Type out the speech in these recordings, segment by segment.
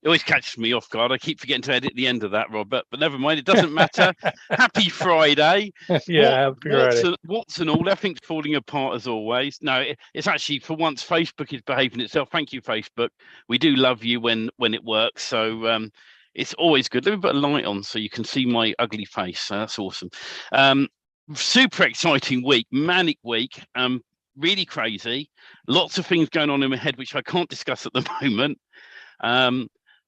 It always catches me off guard. I keep forgetting to edit the end of that, Robert, but never mind. It doesn't matter. Happy Friday. Yeah, happy Friday. What's and all, everything's falling apart as always. No, it's actually, for once, Facebook is behaving itself. Thank you, Facebook. We do love you when it works. So it's always good. Let me put a light on so you can see my ugly face. So that's awesome. Super exciting week, manic week, really crazy. Lots of things going on in my head, which I can't discuss at the moment.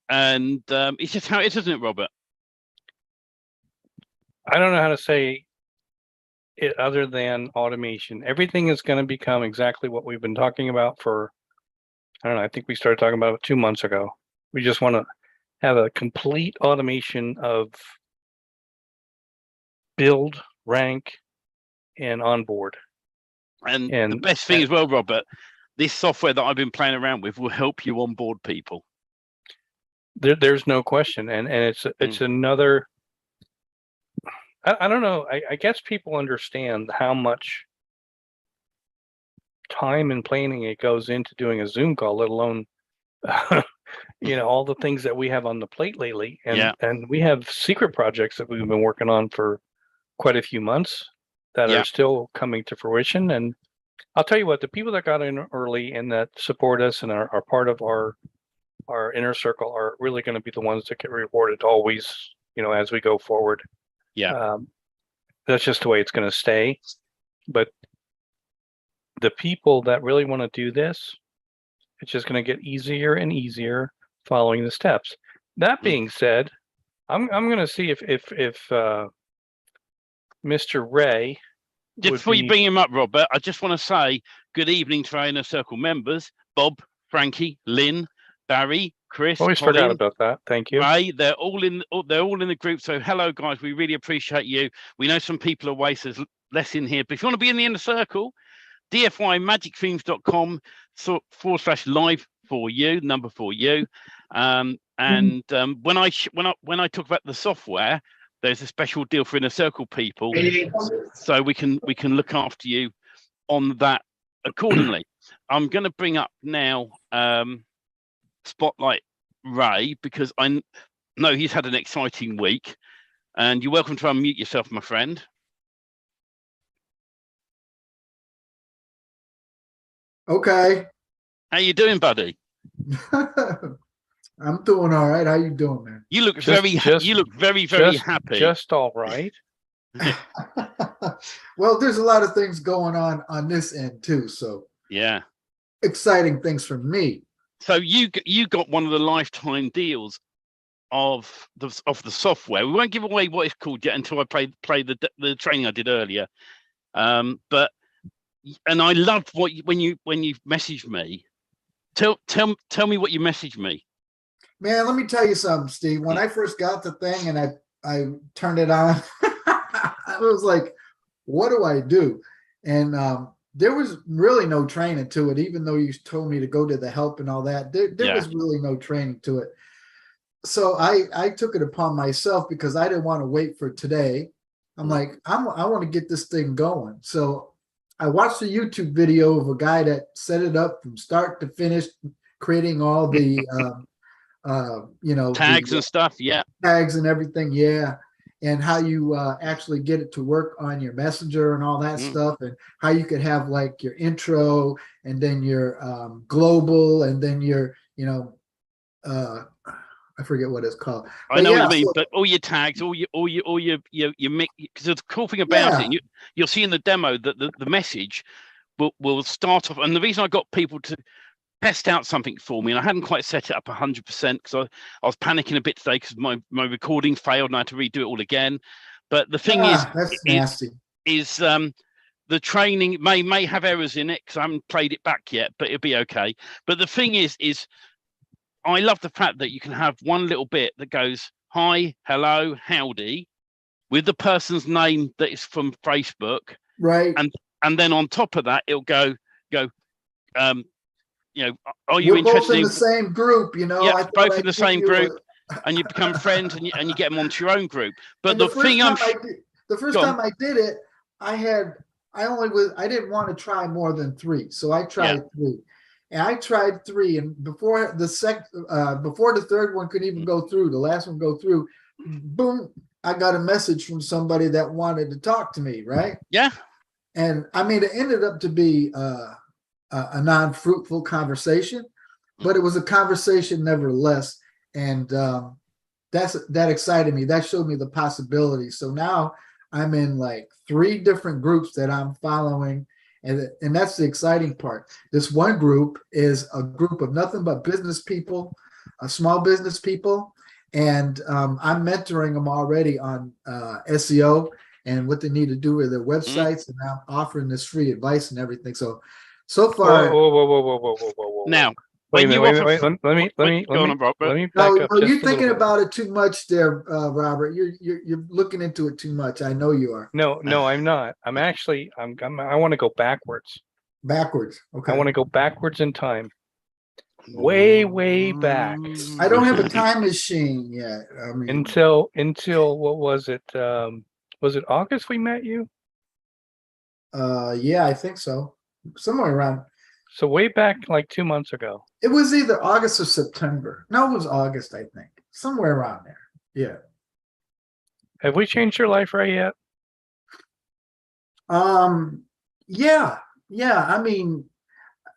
And it's just how it is, isn't it, Robert? I don't know how to say it other than automation. Everything is going to become exactly what we've been talking about for, I don't know, I think we started talking about it 2 months ago. We just want to have a complete automation of build, rank, and onboard. And the best thing as well, Robert, this software that I've been playing around with will help you onboard people. There's no question, and it's another. I don't know. I guess people understand how much time and planning it goes into doing a Zoom call, let alone, all the things that we have on the plate lately. And we have secret projects that we've been working on for quite a few months that are still coming to fruition. And I'll tell you what, the people that got in early and that support us and are part of our inner circle are really going to be the ones that get rewarded always, as we go forward. That's just the way it's going to stay. But the people that really want to do this, it's just going to get easier and easier following the steps. That being said, I'm going to see if Mr. Ray. Just before you bring him up, Robert, I just want to say good evening to our inner circle members: Bob, Frankie, Lynn, Barry, Chris. Always Colin, forgot about that. Thank you. Ray, they're all in the group. So hello, guys. We really appreciate you. We know some people are away, so there's less in here. But if you want to be in the inner circle, DFY magicthemes.com/live for you, number for you. When I talk about the software, there's a special deal for inner circle people, so we can look after you on that accordingly. I'm going to bring up now Spotlight Ray, because I know he's had an exciting week, and you're welcome to unmute yourself, my friend. Okay. How you doing, buddy? I'm doing all right. How you doing, man? You look very happy. Just all right. Well, there's a lot of things going on this end too. So yeah, exciting things for me. So you got one of the lifetime deals of the software. We won't give away what it's called yet until I play the training I did earlier. But I loved when you messaged me. Tell me what you messaged me. Man, let me tell you something, Steve. When I first got the thing and I turned it on, I was like, what do I do? And there was really no training to it, even though you told me to go to the help and all that. There was really no training to it. So I took it upon myself because I didn't want to wait for today. I'm like, I want to get this thing going. So I watched a YouTube video of a guy that set it up from start to finish, creating all the tags and stuff, tags and everything, and how you actually get it to work on your messenger and all that stuff, and how you could have like your intro and then your global and then your I forget what it's called. I know what you mean, but all your tags, all your mix. Because the cool thing about it, you'll see in the demo that the message will start off. And the reason I got people to test out something for me, and I hadn't quite set it up 100% because I was panicking a bit today because my recording failed and I had to redo it all again. But the thing is the training may have errors in it because I haven't played it back yet, but it'll be okay. But the thing is I love the fact that you can have one little bit that goes hi, hello, howdy, with the person's name that is from Facebook, right? And then on top of that, it'll go. Are you We're interested both in the same group? Yeah, both in the same group, and you become friends, and you get them onto your own group. But the first time I did it, I didn't want to try more than 3, so I tried 3. And I tried 3, and before the third one could even go through, the last one go through, boom, I got a message from somebody that wanted to talk to me, right? Yeah. And I mean, it ended up to be a non-fruitful conversation, but it was a conversation nevertheless. And that excited me. That showed me the possibilities. So now I'm in like 3 different groups that I'm following. And that's the exciting part. This one group is a group of nothing but business people, small business people. And I'm mentoring them already on SEO and what they need to do with their websites. And I'm offering this free advice and everything. So far. Whoa. Now, Wait a minute, you wait, let me back up. No, you're just a thinking little bit. about it too much there, Robert. You're looking into it too much. I know you are. No, I'm not. I want to go backwards. Backwards. I Okay. want to go backwards in time. Way back. I don't have a time machine yet. I mean, Until what was it? Was it August we met you? yeah, I think so. Somewhere around. So way back like 2 months ago. It was either August or September. No, it was August, I think. Somewhere around there. Yeah. Have we changed your life right yet? Yeah. I mean,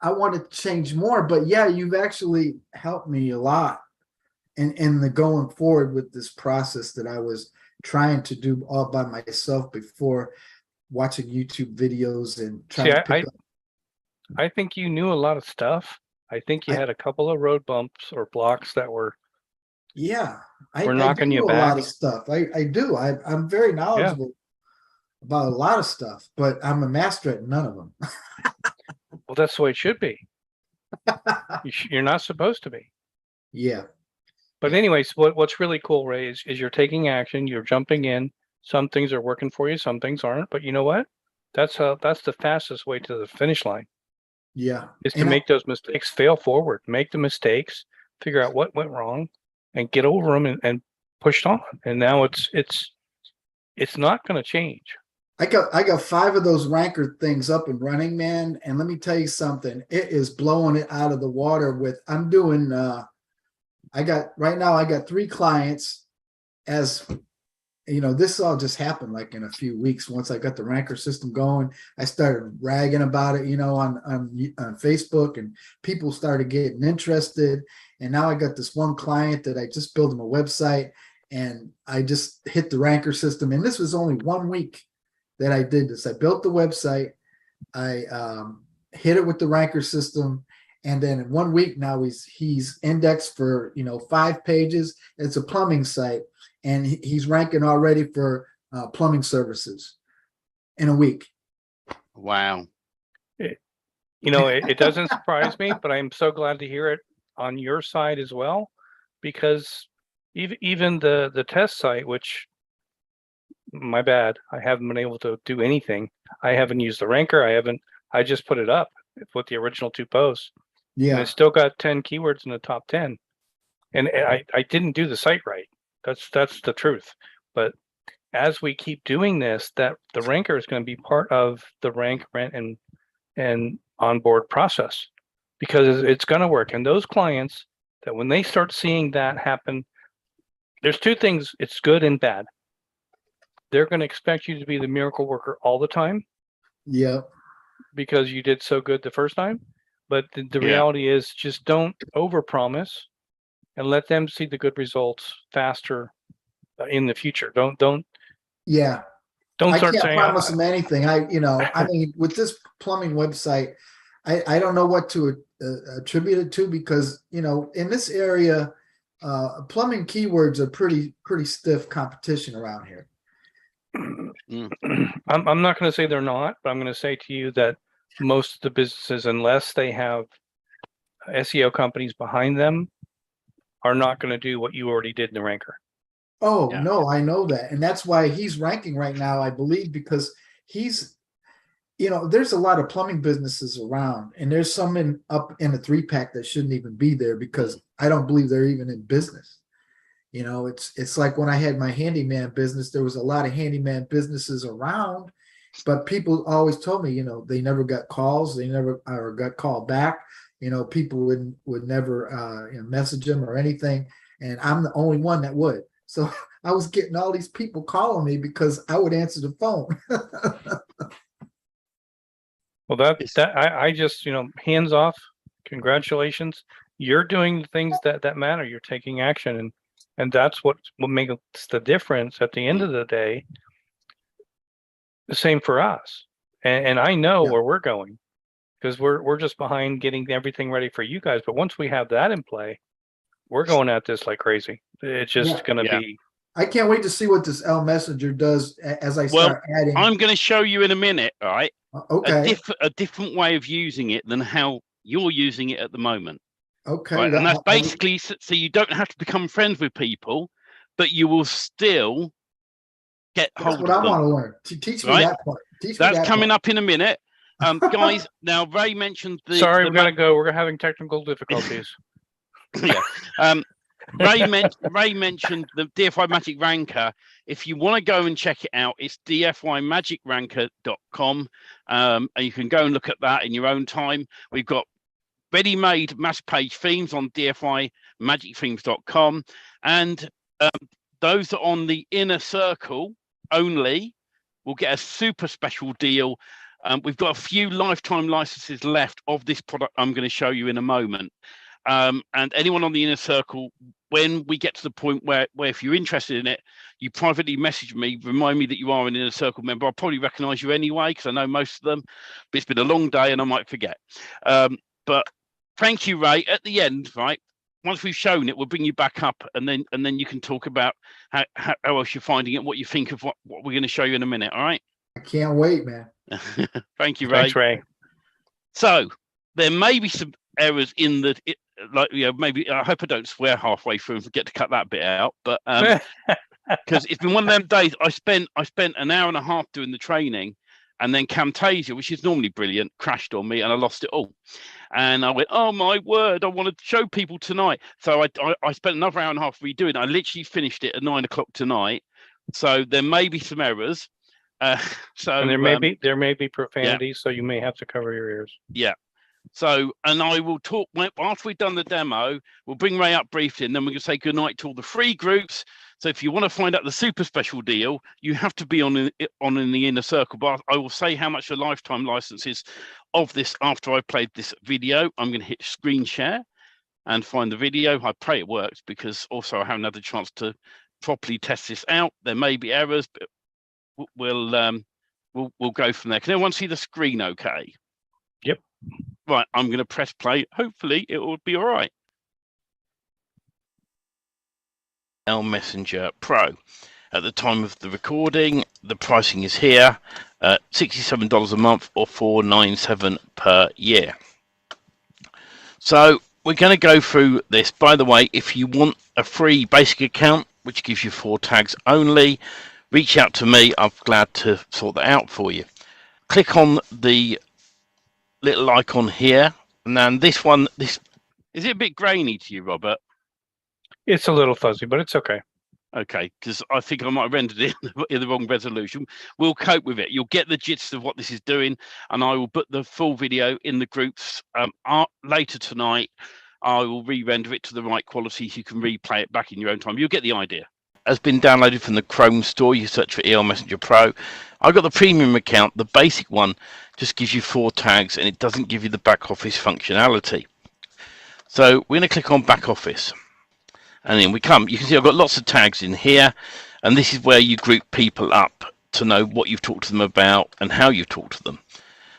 I want to change more, but yeah, you've actually helped me a lot in the going forward with this process that I was trying to do all by myself before watching YouTube videos and trying to pick up. I think you knew a lot of stuff. I think you had a couple of road bumps or blocks that were knocking you back. A lot of stuff. I do. I'm very knowledgeable about a lot of stuff, but I'm a master at none of them. Well, that's the way it should be. You're not supposed to be. Yeah. But anyways, what's really cool, Ray, is you're taking action. You're jumping in. Some things are working for you. Some things aren't. But you know what? That's the fastest way to the finish line. Yeah. Is to make those mistakes, fail forward, make the mistakes, figure out what went wrong, and get over them and push on. And now it's not going to change. I got 5 of those ranker things up and running, man. And let me tell you something. It is blowing it out of the water I'm doing I got 3 clients. As you know, this all just happened like in a few weeks. Once I got the ranker system going, I started bragging about it, on Facebook, and people started getting interested. And now I got this one client that I just built him a website, and I just hit the ranker system. And this was only 1 week that I did this. I built the website, I hit it with the ranker system, and then in 1 week now he's indexed for 5 pages. It's a plumbing site, and he's ranking already for plumbing services in a week. Wow. It doesn't surprise me, but I'm so glad to hear it on your side as well, because even the test site, which, my bad, I haven't been able to do anything. I haven't used the ranker. I just put it up with the original 2 posts. Yeah. And it's still got 10 keywords in the top 10. And I didn't do the site right. That's the truth. But as we keep doing this, that the ranker is going to be part of the rank, rent, and onboard process, because it's going to work. And those clients that when they start seeing that happen, there's 2 things. It's good and bad. They're going to expect you to be the miracle worker all the time. Yeah. Because you did so good the first time. But the reality is, just don't overpromise and let them see the good results faster in the future. Don't start saying, I can't promise them anything. I mean, with this plumbing website, I don't know what to attribute it to, because, in this area, plumbing keywords are pretty stiff competition around here. I'm not going to say they're not, but I'm going to say to you that most of the businesses, unless they have SEO companies behind them, are not going to do what you already did in the ranker. Oh, yeah. No, I know that. And that's why he's ranking right now, I believe, because he's, there's a lot of plumbing businesses around, and there's some up in a 3-pack that shouldn't even be there, because I don't believe they're even in business. It's like when I had my handyman business, there was a lot of handyman businesses around, but people always told me, they never got calls. They never got called back. people would never message them or anything, and I'm the only one that would. So I was getting all these people calling me because I would answer the phone. Well, I just, hands off. Congratulations. You're doing the things that matter. You're taking action, and that's what makes the difference at the end of the day. The same for us. And I know where we're going, because we're just behind getting everything ready for you guys. But once we have that in play, we're going at this like crazy. It's just going to be. I can't wait to see what this L Messenger does as I start adding. I'm going to show you in a minute, all right? Okay. A different way of using it than how you're using it at the moment. Okay. Right? And that's basically so you don't have to become friends with people, but you will still get hold of them. That's what I want to learn. Teach me that part. That's coming up in a minute. Guys, now Ray mentioned the... Sorry, we've got to go. We're having technical difficulties. Yeah. Ray mentioned the DFY Magic Ranker. If you want to go and check it out, it's dfymagicranker.com, and you can go and look at that in your own time. We've got ready-made mass page themes on dfymagicthemes.com, and those that are on the inner circle only will get a super special deal. We've got a few lifetime licenses left of this product I'm going to show you in a moment. And anyone on the inner circle, when we get to the point where if you're interested in it, you privately message me, remind me that you are an inner circle member. I'll probably recognize you anyway, because I know most of them, but it's been a long day and I might forget. But thank you, Ray. At the end, right, once we've shown it, we'll bring you back up, and then you can talk about how else you're finding it, what you think of what we're going to show you in a minute. All right. I can't wait, man. Thank you, Ray. Thanks, Ray. So there may be some errors in the, maybe, I hope I don't swear halfway through and forget to cut that bit out, but because it's been one of them days. I spent an hour and a half doing the training, and then Camtasia, which is normally brilliant, crashed on me and I lost it all. And I went, oh my word, I want to show people tonight. So I spent another hour and a half redoing it. I literally finished it at 9 o'clock tonight. So there may be some errors. And there may be profanity, so you may have to cover your ears. Yeah. So, and I will talk after we've done the demo. We'll bring Ray up briefly, and then we're going to say goodnight to all the free groups. So, if you want to find out the super special deal, you have to be on in the inner circle. But I will say how much the lifetime license is of this after I've played this video. I'm going to hit screen share and find the video. I pray it works, because also I haven't had the chance to properly test this out. There may be errors, but we'll go from there. Can everyone see the screen okay? Yep. Right, I'm going to press play. Hopefully it will be all right. L Messenger Pro. At the time of the recording, the pricing is here, $67 a month or $497 per year. So we're going to go through this. By the way, if you want a free basic account, which gives you 4 tags only, reach out to me. I'm glad to sort that out for you. Click on the little icon here, and then this one, is it a bit grainy to you, Robert? It's a little fuzzy, but it's okay. Okay, because I think I might have rendered it in the wrong resolution. We'll cope with it. You'll get the gist of what this is doing, and I will put the full video in the groups later tonight. I will re-render it to the right quality so you can replay it back in your own time. You'll get the idea. Has been downloaded from the Chrome store. You search for EL Messenger Pro. I got the premium account. The basic one just gives you 4 tags, and it doesn't give you the back office functionality. So we're going to click on back office, and then we come. You can see I've got lots of tags in here, and this is where you group people up to know what you've talked to them about and how you've talked to them.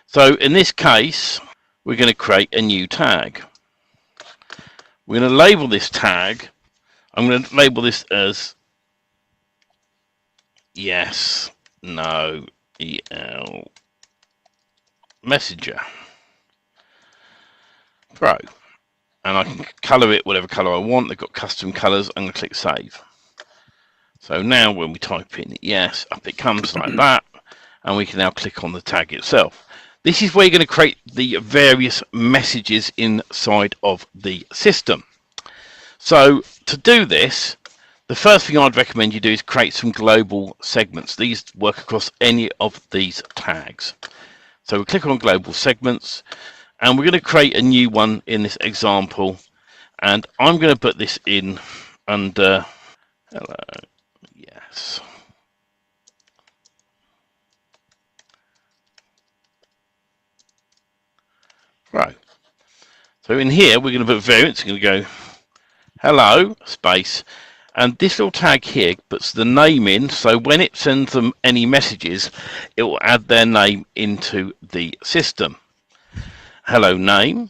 So in this case, we're going to create a new tag. We're going to label this tag. I'm going to label this as yes, no, EL Messenger Pro, and I can color it whatever color I want. They've got custom colors. I'm going to click save. So now when we type in yes, up it comes like that, and we can now click on the tag itself. This is where you're going to create the various messages inside of the system. So to do this, the first thing I'd recommend you do is create some global segments. These work across any of these tags. So we click on global segments, And we're going to create a new one in this example, and I'm going to put this in under hello, yes. Right. So in here, we're going to put variants. We're going to go hello space, and this little tag here puts the name in. So when it sends them any messages, it will add their name into the system. Hello name,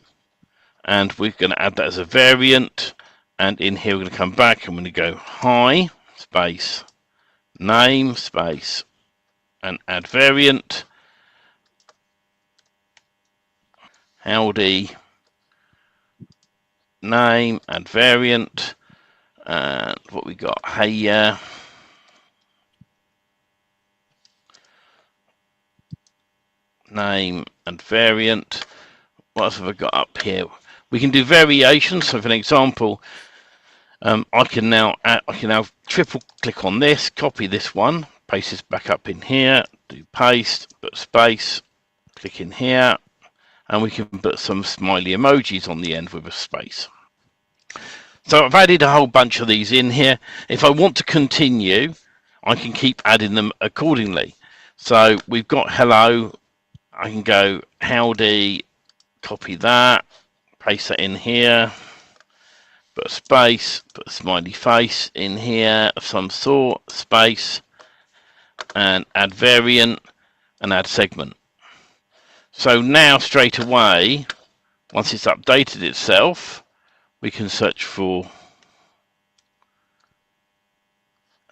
and we're going to add that as a variant. And in here, we're going to come back. I'm going to go hi space name space and add variant. Howdy name, add variant, and what we got, hey name and variant. What else have I got up here? We can do variations. So for an example, I can now triple click on this, copy this one, paste this back up in here, do paste, put space, click in here, and we can put some smiley emojis on the end with a space. So I've added a whole bunch of these in here. If I want to continue, I can keep adding them accordingly. So we've got hello. I can go howdy, copy that, paste that in here, put a space, put a smiley face in here of some sort, space, and add variant and add segment. So now straight away, once it's updated itself, we can search for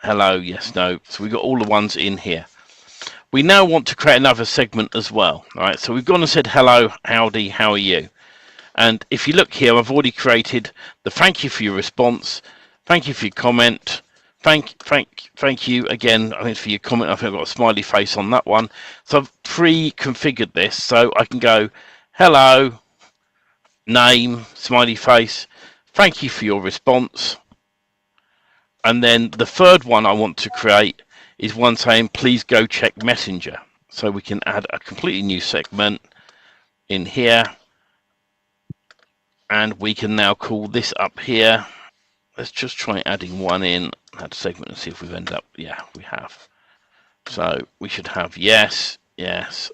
hello, yes, no. So we've got all the ones in here. We now want to create another segment as well. All right, so we've gone and said hello, howdy, how are you? And if you look here, I've already created the thank you for your response, thank you for your comment, thank you again, I think for your comment. I think I've got a smiley face on that one. So I've pre-configured this, so I can go hello, name, smiley face, thank you for your response. And then the third one I want to create is one saying please go check Messenger. So we can add a completely new segment in here, and we can now call this up here. Let's just try adding one in that segment and see if we've ended up. Yeah, we have. So we should have yes, yes,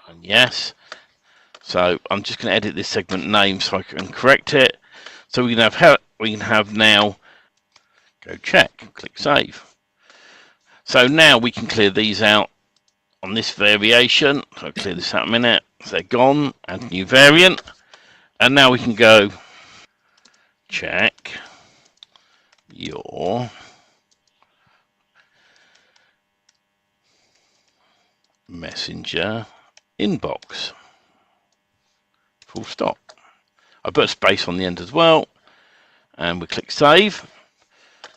and yes. So I'm just going to edit this segment name so I can correct it. So we can have now go check, click save. So now we can clear these out on this variation. So I'll clear this out in a minute. So they're gone, add new variant. And now we can go check your Messenger inbox. Full stop. I put a space on the end as well, and we click save.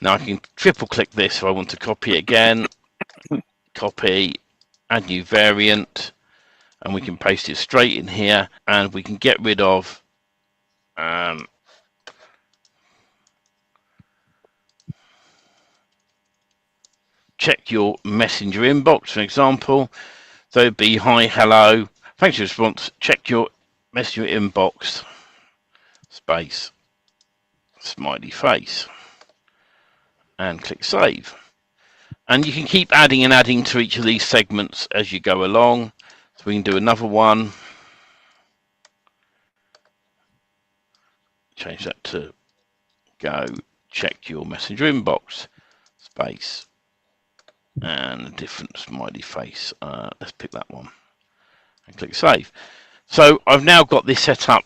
Now I can triple click this if I want to copy it again. Copy, add new variant, and we can paste it straight in here, and we can get rid of check your Messenger inbox, for example. So it'd be hi, hello, thanks for your response, check your Messenger inbox, space, smiley face, and click save. And you can keep adding and adding to each of these segments as you go along. So we can do another one. Change that to go check your Messenger inbox, space, and a different smiley face. Let's pick that one and click save. So I've now got this set up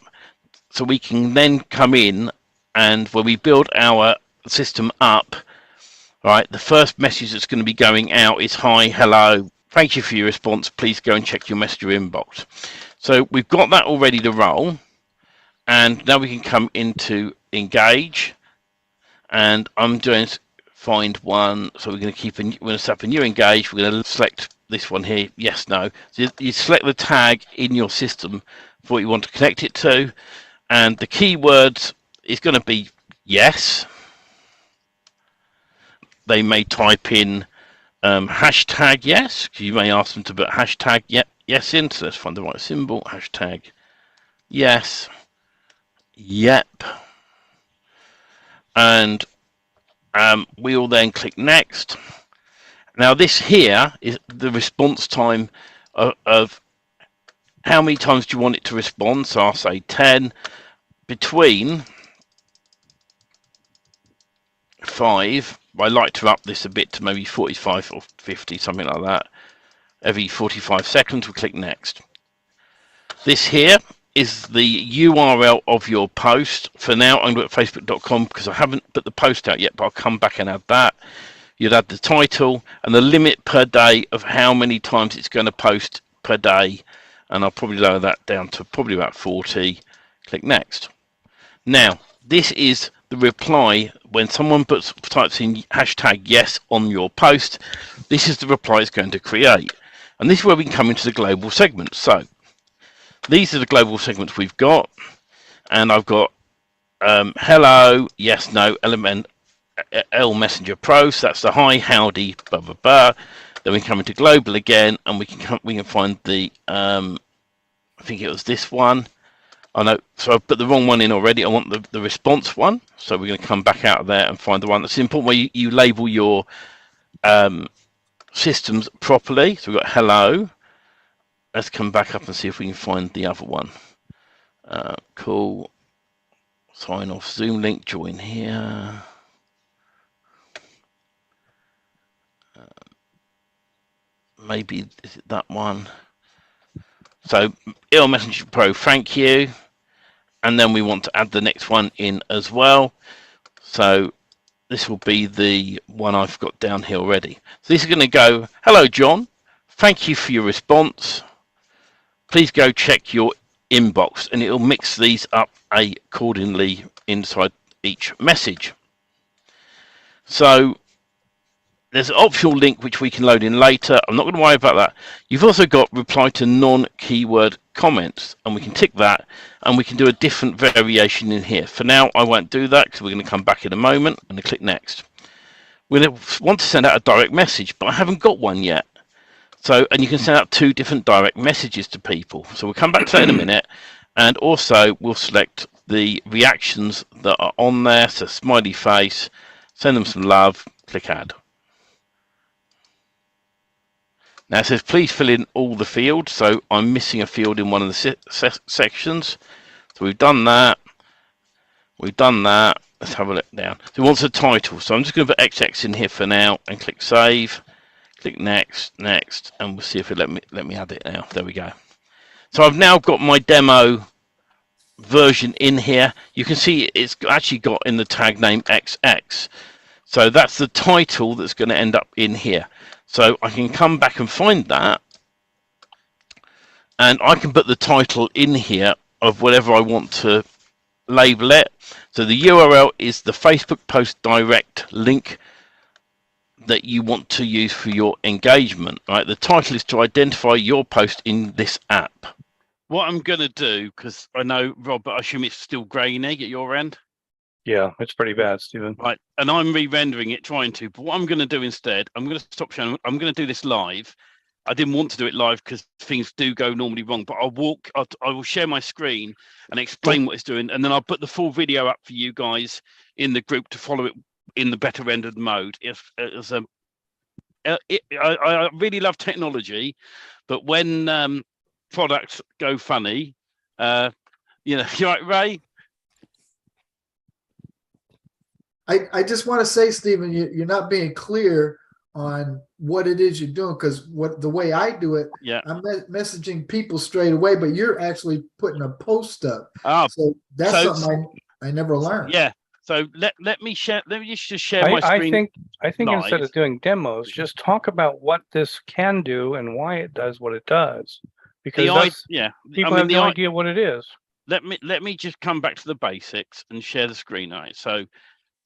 so we can then come in, and when we build our system up, right, the first message that's going to be going out is hi, hello, thank you for your response, please go and check your Messenger inbox. So we've got that all ready to roll, and now we can come into engage, and I'm doing find one. So we're going to set up a new engage. We're going to select this one here, yes, no. So you select the tag in your system for what you want to connect it to, and the keywords is going to be yes. They may type in hashtag yes, because you may ask them to put hashtag yes in. So let's find the right symbol, hashtag yes, yep, and we will then click next. Now this here is the response time of how many times do you want it to respond. So I'll say 10, between 5. I like to up this a bit to maybe 45 or 50, something like that. Every 45 seconds, we click next. This here is the URL of your post. For now, I'm going to facebook.com because I haven't put the post out yet, but I'll come back and add that. You'd add the title and the limit per day of how many times it's going to post per day. And I'll probably lower that down to probably about 40. Click next. Now, this is the reply when someone types in hashtag yes on your post. This is the reply it's going to create. And this is where we can come into the global segments. So these are the global segments we've got. And I've got hello, yes, no, element, L Messenger Pro. So that's the hi, howdy, blah, blah, blah. Then we come into global again, and we can find the, I think it was this one. I know, so I've put the wrong one in already. I want the response one. So we're going to come back out of there and find the one that's important where you label your systems properly. So we've got hello. Let's come back up and see if we can find the other one. Cool. Sign off, Zoom link, join here. Maybe is it that one? So EL Messenger Pro, thank you. And then we want to add the next one in as well. So this will be the one I've got down here already. So this is going to go, hello, John. Thank you for your response. Please go check your inbox, and it'll mix these up accordingly inside each message. So there's an optional link which we can load in later. I'm not going to worry about that. You've also got reply to non-keyword comments, and we can tick that, and we can do a different variation in here. For now, I won't do that because we're going to come back in a moment and click next. We're going to want to send out a direct message, but I haven't got one yet. So, and you can send out 2 different direct messages to people. So we'll come back to that in a minute, and also we'll select the reactions that are on there. So smiley face, send them some love, click add. Now it says, please fill in all the fields. So I'm missing a field in one of the sections. So we've done that. We've done that. Let's have a look down. So it wants a title. So I'm just going to put XX in here for now and click save. Click next, next, and we'll see if it let me add it now. There we go. So I've now got my demo version in here. You can see it's actually got in the tag name XX. So that's the title that's going to end up in here. So I can come back and find that, and I can put the title in here of whatever I want to label it. So the URL is the Facebook post direct link that you want to use for your engagement. Right? The title is to identify your post in this app. What I'm going to do, because I know, Rob, but I assume it's still grainy at your end. Yeah, it's pretty bad, Stephen. Right, and I'm re-rendering it, trying to. But what I'm going to do instead, I'm going to stop showing. I'm going to do this live. I didn't want to do it live because things do go normally wrong. But I will share my screen and explain what it's doing, and then I'll put the full video up for you guys in the group to follow it in the better rendered mode. I really love technology, but when products go funny, you know, you're right, Ray. I just want to say, Stephen, you're not being clear on what it is you're doing, because the way I do it, yeah, I'm messaging people straight away, but you're actually putting a post up. Oh, so that's something I never learned. Yeah. So let me share. Let me just share my screen. I think live. Instead of doing demos, just talk about what this can do and why it does what it does, because people have no idea what it is. Let me just come back to the basics and share the screen. Right. So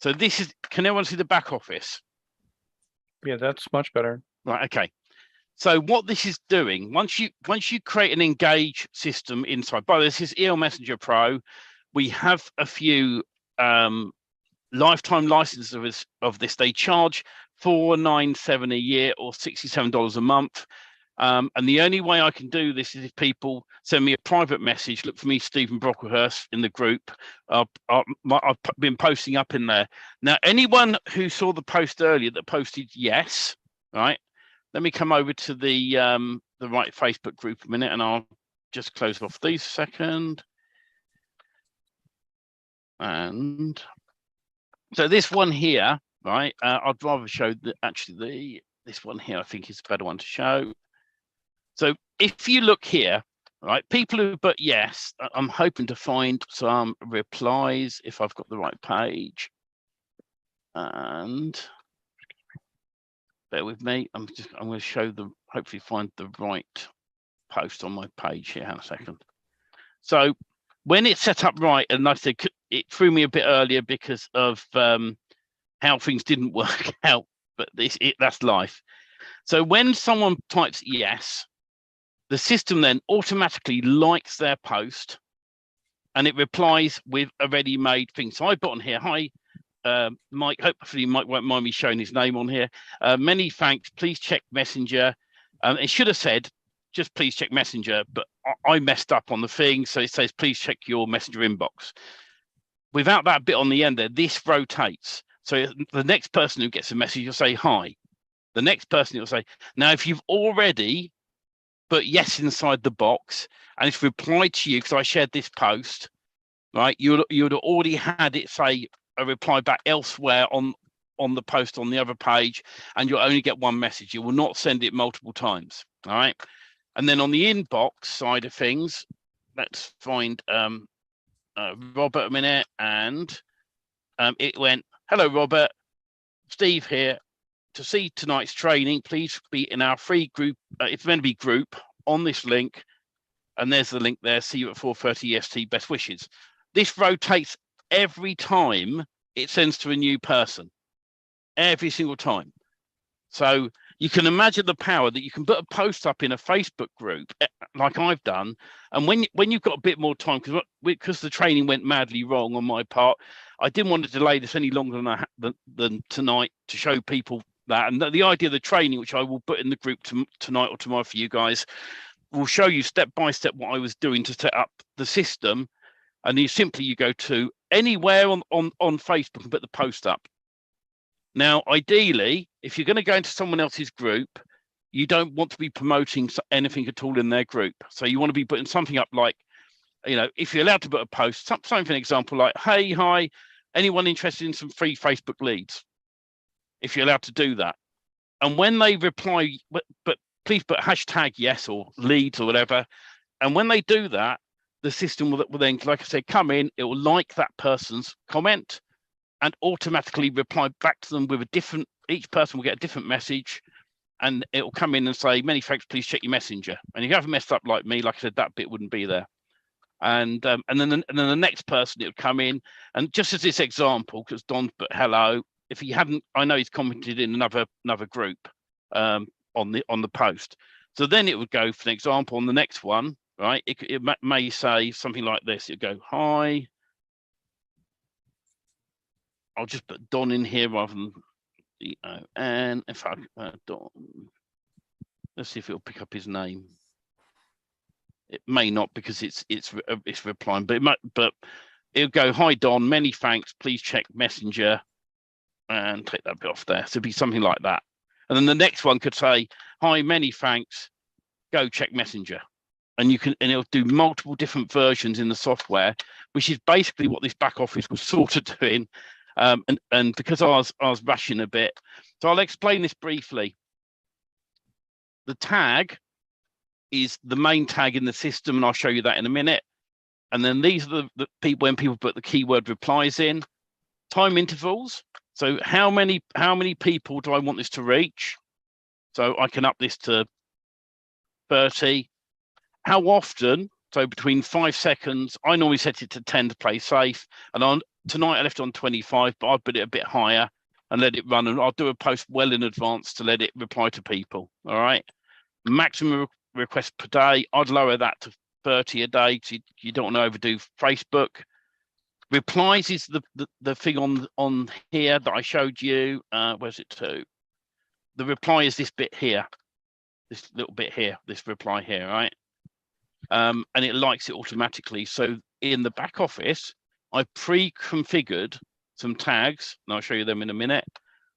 this is. Can everyone see the back office? Yeah, that's much better. Right. Okay. So what this is doing, once you create an engage system inside, by this is EL Messenger Pro. We have a few lifetime licenses of this. They charge $497 a year or $67 a month. And the only way I can do this is if people send me a private message. Look for me, Stephen Brocklehurst, in the group. I've been posting up in there. Now, anyone who saw the post earlier that posted yes, right? Let me come over to the right Facebook group a minute, and I'll just close off these a second. And so this one here, right? I'd rather show this one here. I think is a better one to show. So if you look here, right, people who put yes, I'm hoping to find some replies if I've got the right page. And bear with me. I'm going to show them. Hopefully, find the right post on my page here. Hang on a second. So when it's set up right, and I said it threw me a bit earlier because of how things didn't work out, but that's life. So when someone types yes, the system then automatically likes their post and it replies with a ready-made thing. So I put on here, hi, Mike, hopefully Mike won't mind me showing his name on here. Many thanks, please check Messenger. It should have said, just please check Messenger, but I messed up on the thing. So it says, please check your Messenger inbox. Without that bit on the end there, this rotates. So the next person who gets a message will say, hi. The next person will say, now if you've already put yes inside the box and it's replied to you, because I shared this post, right, you'd have already had it say a reply back elsewhere on the post on the other page, and you'll only get one message. You will not send it multiple times. All right. And then on the inbox side of things, let's find Robert a minute. And it went, hello, Robert, Steve here. To see tonight's training, please be in our free group. It's meant to be group on this link. And there's the link there. See you at 4:30 EST. Best wishes. This rotates every time it sends to a new person. Every single time. So you can imagine the power that you can put a post up in a Facebook group like I've done. And when you've got a bit more time, because the training went madly wrong on my part, I didn't want to delay this any longer than tonight to show people that. And the idea of the training, which I will put in the group tonight or tomorrow for you guys, will show you step by step what I was doing to set up the system. And you go to anywhere on Facebook and put the post up. Now, ideally, if you're going to go into someone else's group, you don't want to be promoting anything at all in their group. So you want to be putting something up like, if you're allowed to put a post, something for an example like, hey, hi, anyone interested in some free Facebook leads? If you're allowed to do that. And when they reply, but please put hashtag yes or leads or whatever. And when they do that, the system will then, like I said, come in, it will like that person's comment and automatically reply back to them with each person will get a different message, and it will come in and say, many thanks, please check your Messenger. And if you haven't messed up like me, like I said, that bit wouldn't be there. And then the next person, it would come in, and just as this example, because Don put hello, if he hadn't, I know he's commented in another group on the post. So then it would go, for an example, on the next one, right? It may say something like this. It'd go, hi. I'll just put Don in here rather than and if I Don, let's see if it'll pick up his name. It may not, because it's replying, but it might. But it'll go, hi Don, many thanks. Please check Messenger, and take that bit off there. So it'd be something like that. And then the next one could say, hi, many thanks. Go check Messenger. And it'll do multiple different versions in the software, which is basically what this back office was sort of doing. And because I was rushing a bit, so I'll explain this briefly. The tag is the main tag in the system, and I'll show you that in a minute. And then these are the people, when people put the keyword replies in. Time intervals. So how many people do I want this to reach? So I can up this to 30. How often? So between 5 seconds. I normally set it to 10 to play safe. And tonight I left on 25, but I'll put it a bit higher and let it run. And I'll do a post well in advance to let it reply to people. All right. Maximum requests per day. I'd lower that to 30 a day. So you don't want to overdo Facebook. Replies is the thing on here that I showed you. Where's it to? The reply is this bit here. this little bit here, this reply here, right? And it likes it automatically. So in the back office, I pre-configured some tags, and I'll show you them in a minute.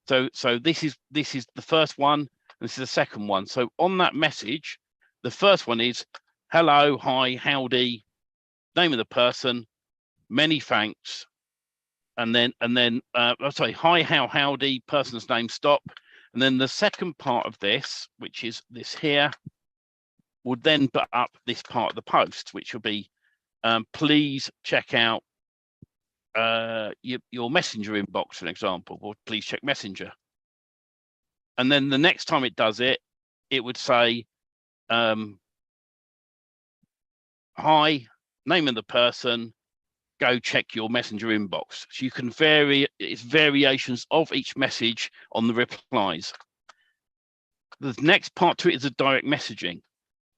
So this is the first one, and this is the second one. So on that message, the first one is hello, hi, howdy, name of the person, many thanks, and then sorry, hi, how, howdy, person's name, stop. And then the second part of this, which is this here, would then put up this part of the post, which will be please check out your messenger inbox, for an example, or please check messenger. And then the next time it does it, it would say hi, name of the person, go check your messenger inbox. So you can vary, it's variations of each message on the replies. The next part to it is the direct messaging.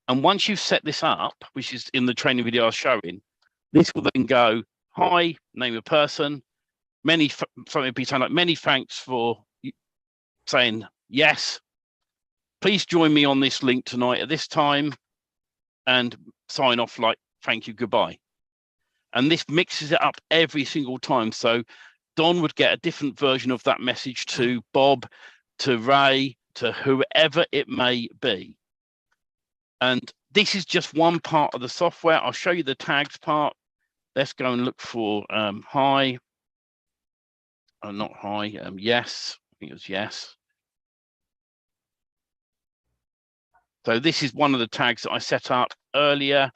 And once you've set this up, which is in the training video I was showing, this will then go, hi, name of person, something be like, many thanks for saying yes. Please join me on this link tonight at this time, and sign off like, thank you, goodbye. And this mixes it up every single time. So Don would get a different version of that message to Bob, to Ray, to whoever it may be. And this is just one part of the software. I'll show you the tags part. Let's go and look for hi. Oh, not hi, yes. I think it was yes. So this is one of the tags that I set up earlier.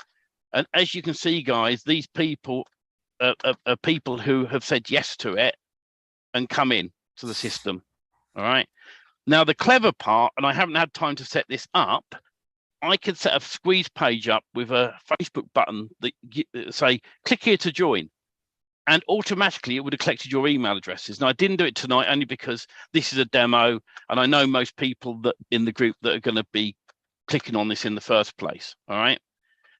And as you can see, guys, these people are people who have said yes to it and come in to the system. All right. Now, the clever part, and I haven't had time to set this up, I could set a squeeze page up with a Facebook button that say, click here to join. And automatically it would have collected your email addresses. Now, I didn't do it tonight only because this is a demo, and I know most people that in the group that are going to be clicking on this in the first place. All right.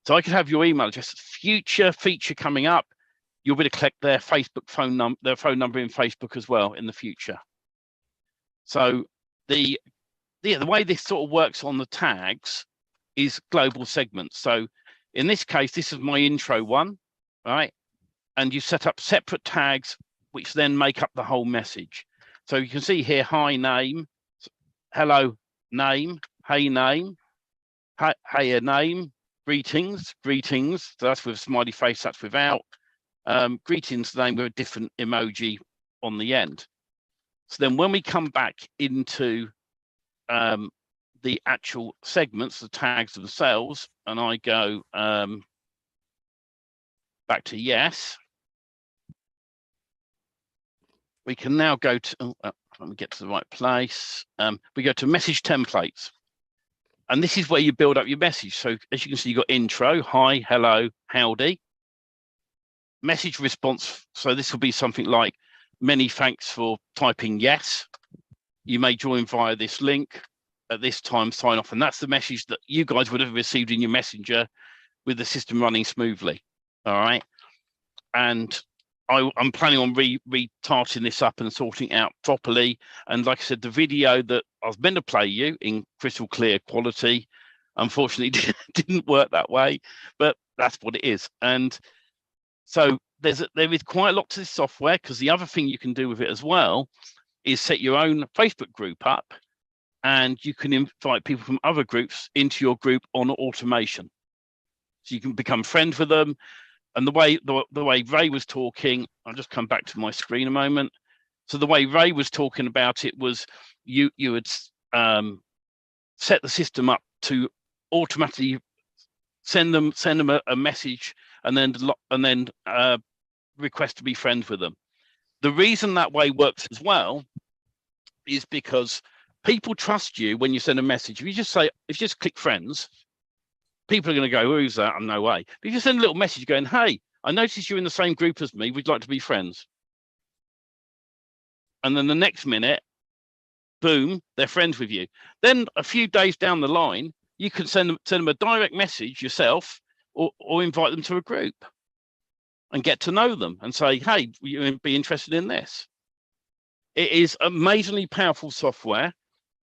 So I could have your email address. Future feature coming up, you'll be able to collect their Facebook phone number, their phone number in Facebook as well in the future. So the way this sort of works on the tags is global segments. So in this case, this is my intro one, right? And you set up separate tags, which then make up the whole message. So you can see here, hi name, hello name, hey name, hey a name, greetings. So that's with smiley face, that's without. Greetings name with a different emoji on the end. So then when we come back into the actual segments, the tags themselves, and I go back to yes, we can now go to, let me get to the right place. We go to message templates. And this is where you build up your message. So as you can see, you've got intro, hi, hello, howdy. Message response. So this will be something like, many thanks for typing yes. You may join via this link at this time, sign off. And that's the message that you guys would have received in your messenger with the system running smoothly. All right. And I'm planning on retarting this up and sorting it out properly. And like I said, the video that I was meant to play you in crystal clear quality, unfortunately didn't work that way, but that's what it is. And so there is quite a lot to this software, because the other thing you can do with it as well is set your own Facebook group up, and you can invite people from other groups into your group on automation. So you can become friends with them. And the way Ray was talking, I'll just come back to my screen a moment. So the way Ray was talking about it was you would set the system up to automatically send them a message and then request to be friends with them. The reason that way works as well is because people trust you when you send a message. If you just click friends, people are going to go, who's that? I'm no way. But if you send a little message going, hey, I noticed you're in the same group as me. We'd like to be friends. And then the next minute, boom, they're friends with you. Then a few days down the line, you can send them a direct message yourself, or invite them to a group and get to know them and say, hey, you be interested in this. It is amazingly powerful software.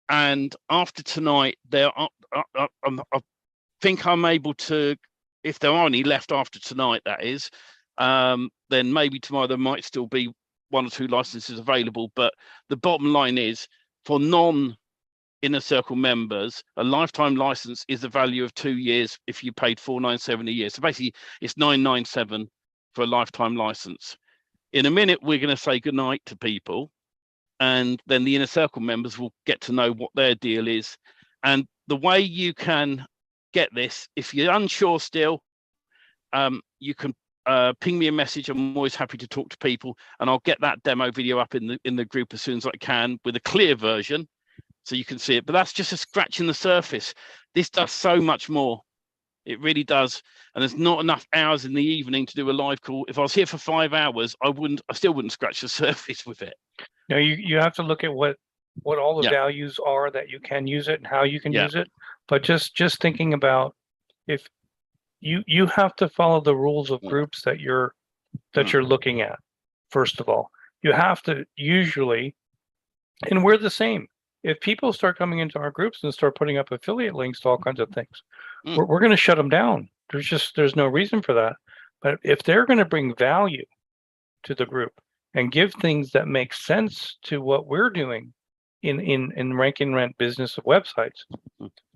And after tonight, I think I'm able to, if there are any left after tonight, that is, then maybe tomorrow there might still be 1 or 2 licenses available. But the bottom line is, for non-Inner Circle members, a lifetime license is the value of 2 years if you paid $497 a year. So basically, it's $997 for a lifetime license. In a minute, we're going to say goodnight to people, and then the Inner Circle members will get to know what their deal is. And the way you can get this, if you're unsure still, you can ping me a message. I'm always happy to talk to people, and I'll get that demo video up in the group as soon as I can with a clear version, so you can see it. But that's just a scratch in the surface. This does so much more. It really does. And there's not enough hours in the evening to do a live call. If I was here for 5 hours, I still wouldn't scratch the surface with it. No, you have to look at what all the values are that you can use it and how you can use it. But just thinking about, if you have to follow the rules of groups that you're looking at. First of all, you have to usually, and we're the same. If people start coming into our groups and start putting up affiliate links to all kinds of things, we're going to shut them down. There's no reason for that. But if they're going to bring value to the group and give things that make sense to what we're doing in rank and rent business of websites,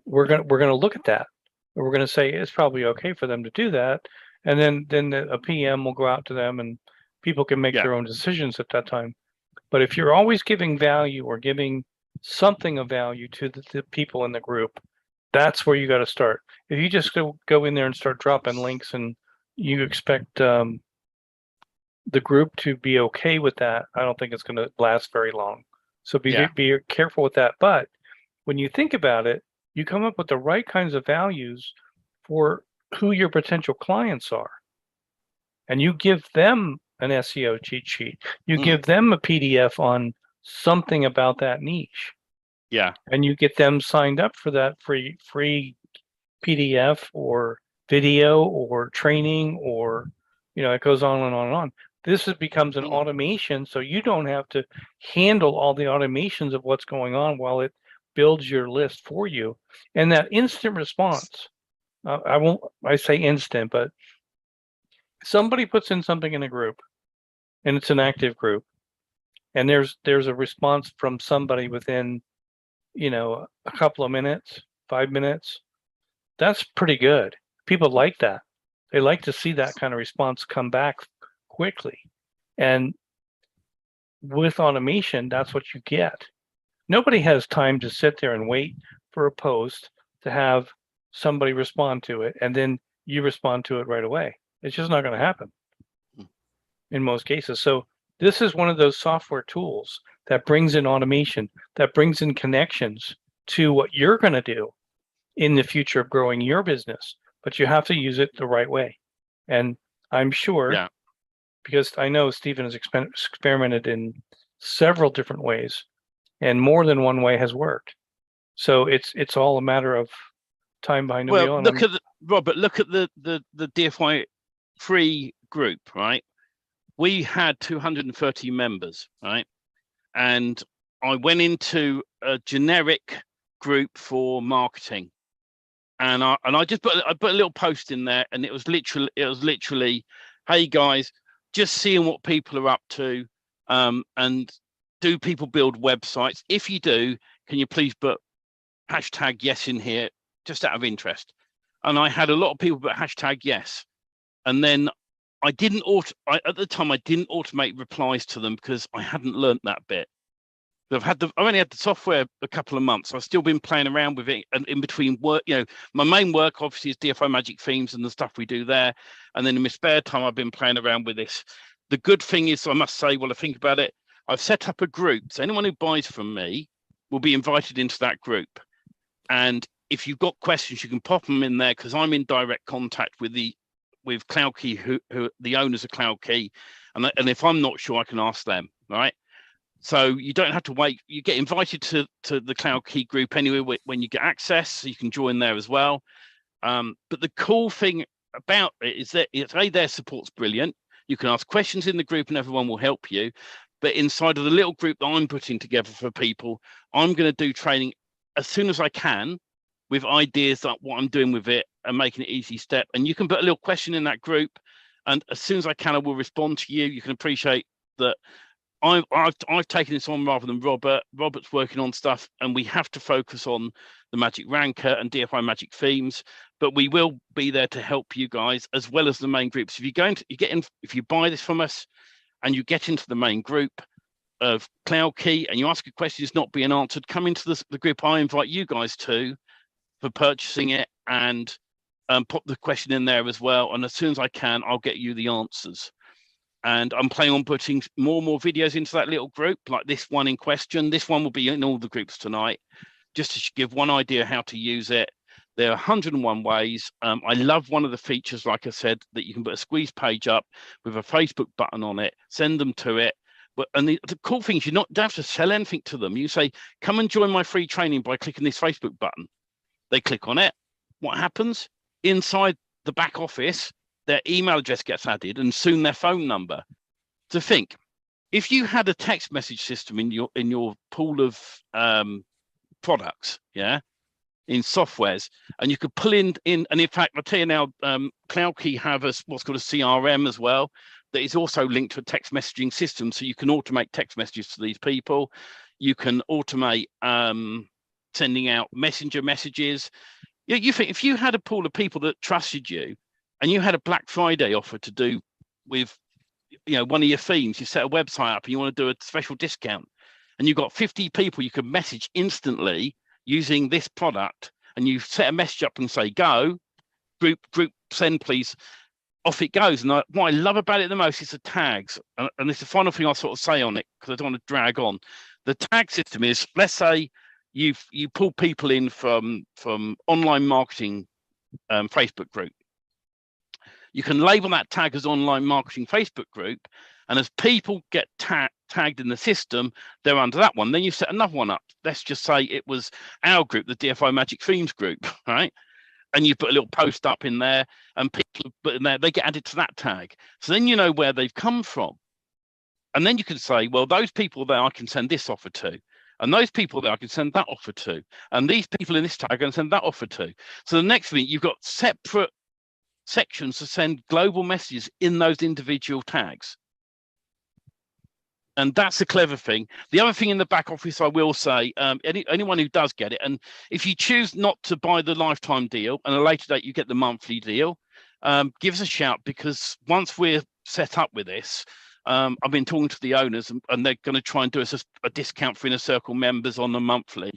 we're going to look at that. We're going to say it's probably okay for them to do that, and then a PM will go out to them, and people can make their own decisions at that time. But if you're always giving value or giving something of value to the people in the group, that's where you got to start. If you just go in there and start dropping links and you expect the group to be okay with that, I don't think it's going to last very long. So be careful with that. But when you think about it, you come up with the right kinds of values for who your potential clients are. And you give them an SEO cheat sheet. You give them a PDF on something about that niche. Yeah. And you get them signed up for that free PDF or video or training, or, it goes on and on and on. This becomes an automation, so you don't have to handle all the automations of what's going on while it builds your list for you. And that instant response, I say instant, but somebody puts in something in a group and it's an active group, and there's a response from somebody within, a couple of minutes, 5 minutes. That's pretty good. People like that. They like to see that kind of response come back quickly. And with automation, that's what you get. Nobody has time to sit there and wait for a post to have somebody respond to it, and then you respond to it right away. It's just not going to happen in most cases. So this is one of those software tools that brings in automation, that brings in connections to what you're going to do in the future of growing your business. But you have to use it the right way. And I'm sure, because I know Stephen has experimented in several different ways, and more than one way has worked. So it's all a matter of time behind the wheel. Look at the DFY free group, right? We had 230 members, right? And I went into a generic group for marketing, and I just put a little post in there, and it was literally, hey guys, just seeing what people are up to, and do people build websites? If you do, can you please put hashtag yes in here, just out of interest? And I had a lot of people put hashtag yes. And then at the time I didn't automate replies to them because I hadn't learned that bit. I've only had the software a couple of months. I've still been playing around with it, and in between work, my main work obviously is DFY Magic Themes and the stuff we do there. And then in my spare time, I've been playing around with this. The good thing is, I must say, while I think about it, I've set up a group. So anyone who buys from me will be invited into that group. And if you've got questions, you can pop them in there, because I'm in direct contact with CloudKey, who the owners of CloudKey. And if I'm not sure, I can ask them, right? So you don't have to wait. You get invited to the CloudKey group anyway when you get access, so you can join there as well. But the cool thing about it is that their support's brilliant. You can ask questions in the group and everyone will help you. But inside of the little group that I'm putting together for people, I'm going to do training as soon as I can with ideas like what I'm doing with it and making it easy step. And you can put a little question in that group, and as soon as I can, I will respond to you. You can appreciate that I've taken this on rather than Robert. Robert's working on stuff, and we have to focus on the Magic Ranker and DFY Magic themes. But we will be there to help you guys as well as the main groups. If if you buy this from us and you get into the main group of Cloud Key and you ask a question that's not being answered, come into the group I invite you guys to for purchasing it, and pop the question in there as well. And as soon as I can, I'll get you the answers. And I'm planning on putting more and more videos into that little group, like this one in question. This one will be in all the groups tonight, just to give one idea how to use it. There are 101 ways. I love one of the features, like I said, that you can put a squeeze page up with a Facebook button on it, send them to it. And the cool thing is you don't have to sell anything to them. You say, come and join my free training by clicking this Facebook button. They click on it. What happens? Inside the back office, their email address gets added and soon their phone number. To think, if you had a text message system in your pool of products, in softwares, and you could pull in, and in fact, I'll tell you now, CloudKey have what's called a CRM as well, that is also linked to a text messaging system. So you can automate text messages to these people. You can automate sending out messenger messages. You think if you had a pool of people that trusted you and you had a Black Friday offer to do with, one of your themes, you set a website up and you want to do a special discount, and you've got 50 people you can message instantly using this product, and you set a message up and say, go, group send please, off it goes. And what I love about it the most is the tags. And it's the final thing I'll sort of say on it, because I don't want to drag on. The tag system is, let's say you pull people in from online marketing Facebook group. You can label that tag as online marketing Facebook group, and as people get tagged in the system, they're under that one. Then you set another one up. Let's just say it was our group, the DFY Magic Themes group, right? And you put a little post up in there, and people put in there, they get added to that tag. So then you know where they've come from. And then you can say, well, those people there I can send this offer to. And those people there I can send that offer to. And these people in this tag I can send that offer to. So the next thing, you've got separate sections to send global messages in those individual tags. And that's the clever thing. The other thing in the back office, I will say, anyone who does get it, and if you choose not to buy the lifetime deal and at a later date you get the monthly deal, give us a shout, because once we're set up with this, I've been talking to the owners, and they're going to try and do us a discount for Inner Circle members on the monthly.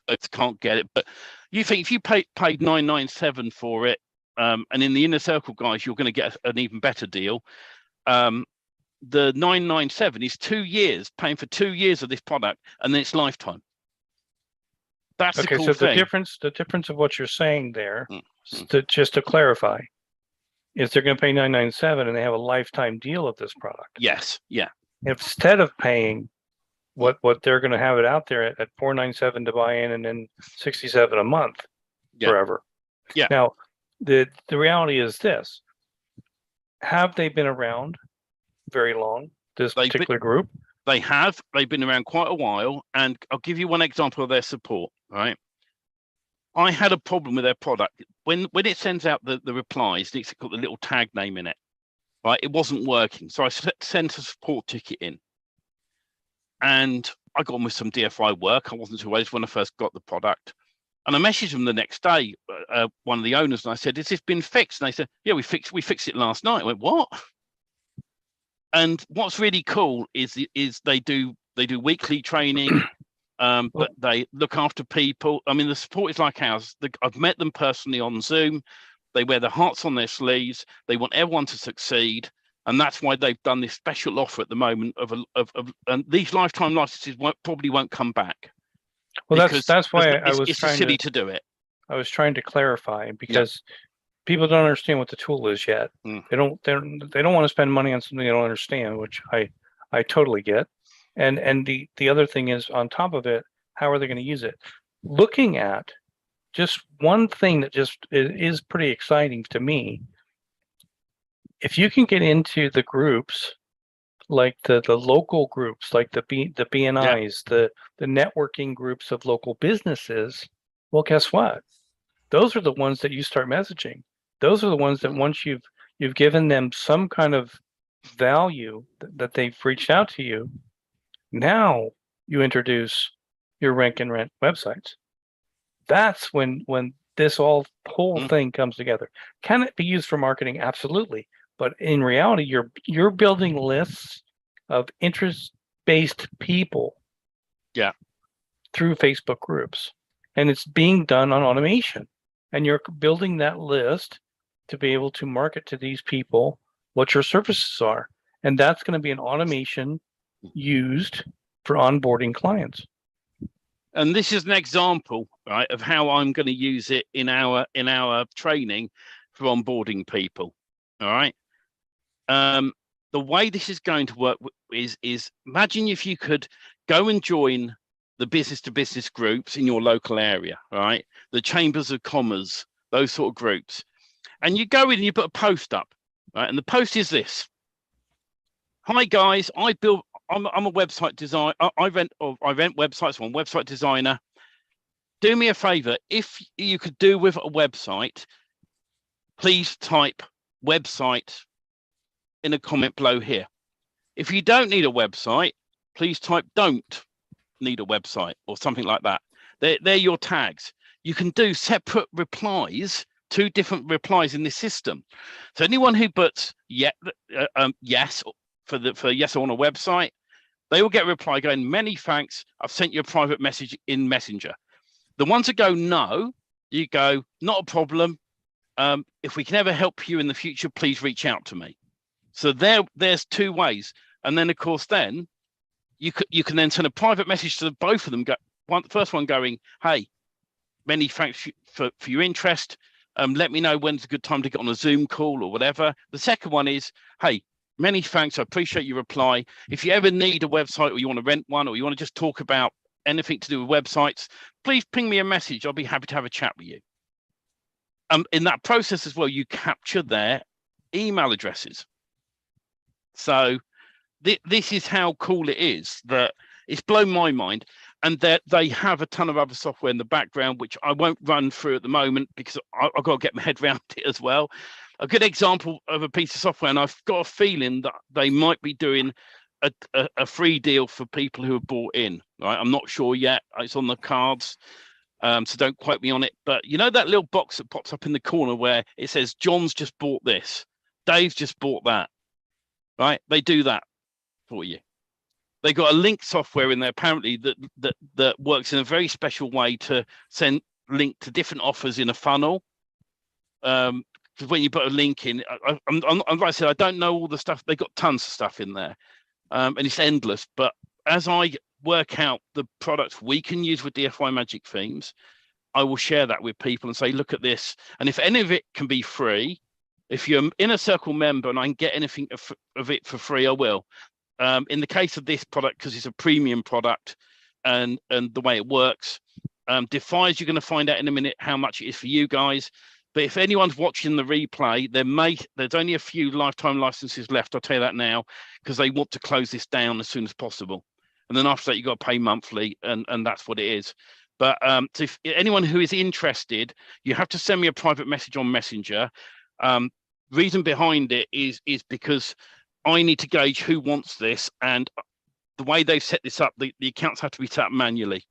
I can't get it, but you think if you paid $997 for it, and in the Inner Circle guys, you're going to get an even better deal. The $997 is 2 years, paying for 2 years of this product, and then it's lifetime. That's okay. The cool So thing. the difference of what you're saying there, just to clarify, is they're going to pay $997 and they have a lifetime deal of this product. Yes. Yeah. Instead of paying what they're going to have it out there at $497 to buy in, and then $67 a month forever. Yeah. Now, the reality is this: have they been around very long, this particular group? They've been around quite a while, and I'll give you one example of their support. Right, I had a problem with their product when it sends out the replies. It's got the little tag name in it, right? It wasn't working, so I sent a support ticket in, and I got on with some DFY work. I wasn't too worried when I first got the product, and I messaged them the next day, one of the owners, and I said, "Has this been fixed?" And they said, "Yeah, we fixed it last night." I went, "What?" And what's really cool is they do weekly training, but they look after people. I mean, the support is like ours. I've met them personally on Zoom. They wear their hearts on their sleeves. They want everyone to succeed, and that's why they've done this special offer at the moment and these lifetime licenses probably won't come back. Well, that's why it's silly to do it. I was trying to clarify, because people don't understand what the tool is yet. They don't want to spend money on something they don't understand, which I totally get. And the other thing is, on top of it, how are they going to use it? Looking at just one thing that just is pretty exciting to me, if you can get into the groups like the local groups, like the BNIs, the networking groups of local businesses, well, guess what? Those are the ones that you start messaging. Those are the ones that once you've given them some kind of value that they've reached out to you, now you introduce your rank and rent websites. That's when this whole thing comes together. Can it be used for marketing? Absolutely. But in reality, you're building lists of interest-based people through Facebook groups. And it's being done on automation. And you're building that list to be able to market to these people what your services are. And that's going to be an automation used for onboarding clients. And this is an example, right, of how I'm going to use it in our training for onboarding people. All right. The way this is going to work is imagine if you could go and join the business to business groups in your local area, right? The chambers of commerce, those sort of groups. And you go in and you put a post up, right? And the post is this. Hi guys, I'm a website designer. I rent websites. I'm a website designer. Do me a favor. If you could do with a website, please type website in a comment below here. If you don't need a website, please type don't need a website or something like that. They're your tags. You can do separate replies, 2 different replies in this system. So anyone who puts yes for yes on a website, they will get a reply going, many thanks, I've sent you a private message in Messenger. The ones that go no, you go, not a problem. If we can ever help you in the future, please reach out to me. So there's 2 ways. And then of course, then you can then send a private message to both of them. The first one going, hey, many thanks for your interest. Let me know when's a good time to get on a Zoom call or whatever. The second one is, hey, many thanks. I appreciate your reply. If you ever need a website or you want to rent one or you want to just talk about anything to do with websites, please ping me a message. I'll be happy to have a chat with you. In that process as well, you capture their email addresses. So this is how cool it is, that it's blown my mind. And that they have a ton of other software in the background, which I won't run through at the moment because I've got to get my head around it as well. A good example of a piece of software, and I've got a feeling that they might be doing a free deal for people who have bought in. Right, I'm not sure yet. It's on the cards, so don't quote me on it. But you know that little box that pops up in the corner where it says John's just bought this, Dave's just bought that. Right, they do that for you. They got a link software in there apparently that works in a very special way to send link to different offers in a funnel. Because when you put a link in, like I said, I don't know all the stuff. They got tons of stuff in there, and it's endless. But as I work out the products we can use with DFY Magic Themes, I will share that with people and say, look at this. And if any of it can be free, if you're an Inner Circle member and I can get anything of it for free, I will. In the case of this product, because it's a premium product and the way it works, DFY's, you're going to find out in a minute how much it is for you guys. But if anyone's watching the replay, there's only a few lifetime licenses left. I'll tell you that now, because they want to close this down as soon as possible. And then after that, you've got to pay monthly, and that's what it is. But so if anyone who is interested, you have to send me a private message on Messenger. Reason behind it is because I need to gauge who wants this, and the way they've set this up, the accounts have to be set up manually,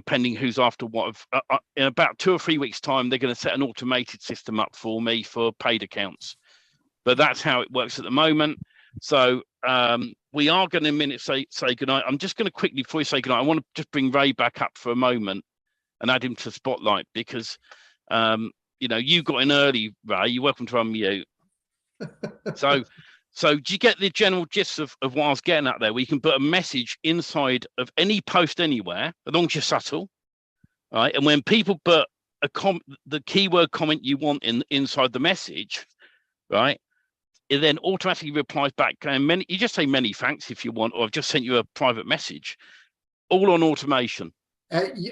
pending who's after what. In about 2 or 3 weeks' time, they're going to set an automated system up for me for paid accounts. But that's how it works at the moment. So we are going to in a minute say goodnight. I'm just going to quickly, before we say goodnight, I want to just bring Ray back up for a moment and add him to the spotlight because, you got in early, Ray. You're welcome to unmute. So do you get the general gist of what I was getting at there? We can put a message inside of any post anywhere, as long as you're subtle, right? And when people put the keyword comment you want inside the message, right? It then automatically replies back. And you just say many thanks if you want, or I've just sent you a private message, all on automation.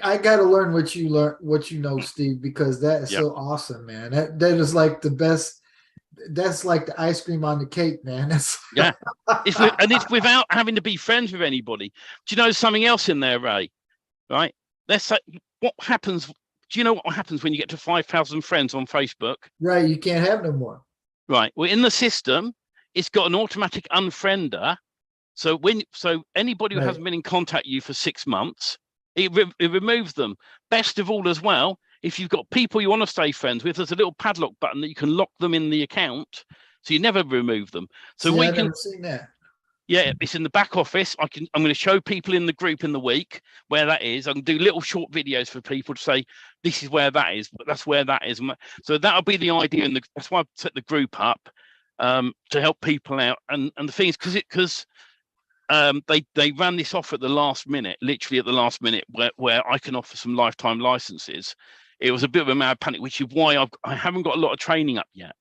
I got to learn what you know, Steve, because that is so awesome, man. That is like the best. that's like the ice cream on the cake, man. That's Yeah. It's without having to be friends with anybody. Do you know something else in there, Ray? Right? Let's say what happens. Do you know what happens when you get to 5,000 friends on Facebook? right. You can't have no more. Right. Well, in the system, it's got an automatic unfriender. So anybody who hasn't been in contact with you for 6 months, it removes them. Best of all, as well, if you've got people you want to stay friends with, there's a little padlock button that you can lock them in the account, so you never remove them. So I've never seen that. Yeah, it's in the back office. I'm going to show people in the group in the week where that is. I can do little short videos for people to say, this is where that is, but that's where that is. So that'll be the idea. And that's why I've set the group up to help people out. And the thing is, because they ran this off at the last minute, literally at the last minute, where I can offer some lifetime licenses. It was a bit of a mad panic, which is why I haven't got a lot of training up yet.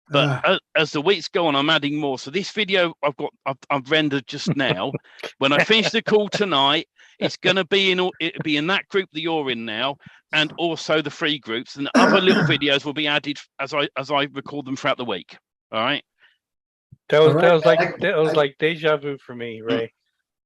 But as the weeks go on, I'm adding more. So this video I've rendered just now. When I finish the call tonight, it's going to be in that group that you're in now, and also the free groups, and other little videos will be added as I record them throughout the week. All right. That was like deja vu for me, Ray.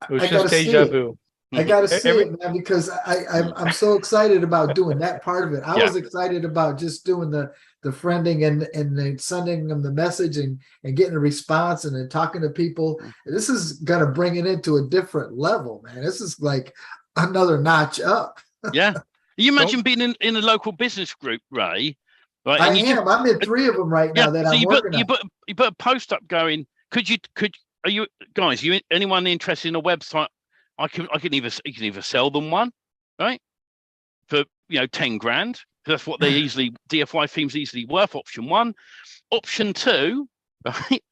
It was just deja vu. I gotta see it, man, because I'm so excited about doing that part of it. I was excited about just doing the friending and then sending them the message and getting a response and then talking to people. This is gonna bring it into a different level, man. This is like another notch up. Yeah. You imagine being in a local business group, Ray? Right? I'm in 3 of them right now that I'm working on. You put a post up going. Are you guys? Anyone interested in a website? You can either sell them one, right, for 10 grand. That's what they DFY themes easily worth. Option 1, option 2, right,